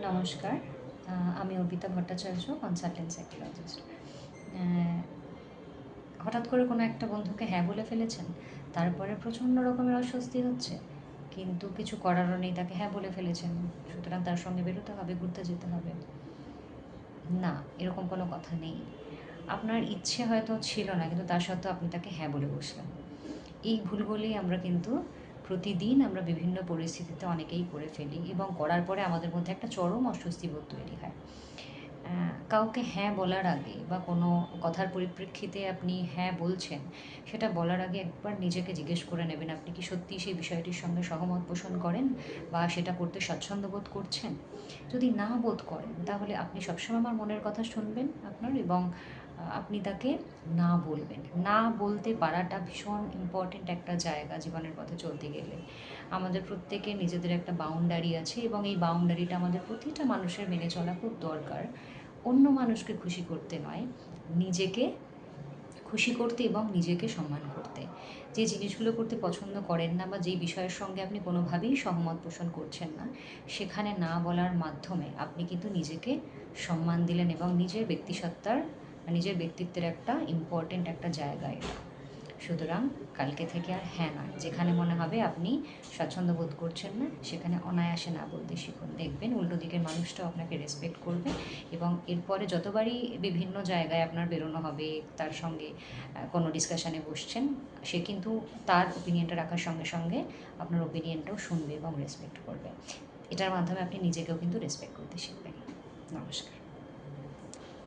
নমস্কার, আমি Arpita Bhattacharya, consultant psychologist. হঠাৎ করে কোনো একটা বন্ধুকে হ্যাঁ বলে ফেলেছেন, তারপরে প্রচণ্ড রকমের অস্বস্তি হচ্ছে, কিন্তু কিছু করারও নেই, তাকে হ্যাঁ বলে ফেলেছেন, সুতরাং তার সঙ্গে বেরোতে হবে, ঘুরতে যেতে হবে। না, এরকম কোনো কথা নেই। আপনার ইচ্ছে হয়তো ছিল না, কিন্তু তার সত্ত্বেও আপনি তাকে হ্যাঁ বলে বসলেন। এই ভুলগুলোই আমরা কিন্তু প্রতিদিন আমরা বিভিন্ন পরিস্থিতিতে অনেকেই করে ফেলি, এবং করার পরে আমাদের মধ্যে একটা চরম অস্বস্তি বোধ তৈরি হয়। কাউকে হ্যাঁ বলার আগে বা কোনো কথার পরিপ্রেক্ষিতে আপনি হ্যাঁ বলছেন, সেটা বলার আগে একবার নিজেকে জিজ্ঞেস করে নেবেন, আপনি কি সত্যিই সেই বিষয়টির সঙ্গে সহমত পোষণ করেন বা সেটা করতে স্বাচ্ছন্দ্য বোধ করছেন? যদি না বোধ করেন, তাহলে আপনি সবসময় আমার মনের কথা শুনবেন আপনার, এবং আপনি তাকে না বলবেন। না বলতে পারাটা ভীষণ ইম্পর্ট্যান্ট একটা জায়গা জীবনের পথে চলতে গেলে। আমাদের প্রত্যেকের নিজেদের একটা বাউন্ডারি আছে, এবং এই বাউন্ডারিটা আমাদের প্রতিটা মানুষের মেনে চলা খুব দরকার। অন্য মানুষকে খুশি করতে নয়, নিজেকে খুশি করতে এবং নিজেকে সম্মান করতে। যে জিনিসগুলো করতে পছন্দ করেন না বা যেই বিষয়ের সঙ্গে আপনি কোনোভাবেই সহমত পোষণ করছেন না, সেখানে না বলার মাধ্যমে আপনি কিন্তু নিজেকে সম্মান দিলেন, এবং নিজের ব্যক্তিসত্তার নিজের ব্যক্তিত্বের একটা ইম্পর্ট্যান্ট একটা জায়গা এটা। সুতরাং কালকে থেকে আর হ্যাঁ নয়, যেখানে মনে হবে আপনি স্বাচ্ছন্দ্য বোধ করছেন না, সেখানে অনায়াসে না বলতে শিখুন। দেখবেন উল্টো দিকের মানুষটাও আপনাকে রেসপেক্ট করবে, এবং এরপরে যতবারই বিভিন্ন জায়গায় আপনার বেরোনো হবে, তার সঙ্গে কোনো ডিসকাশানে বসছেন, সে কিন্তু তার ওপিনিয়নটা রাখার সঙ্গে সঙ্গে আপনার ওপিনিয়নটাও শুনবে এবং রেসপেক্ট করবে। এটার মাধ্যমে আপনি নিজেকেও কিন্তু রেসপেক্ট করতে শিখবেন। নমস্কার।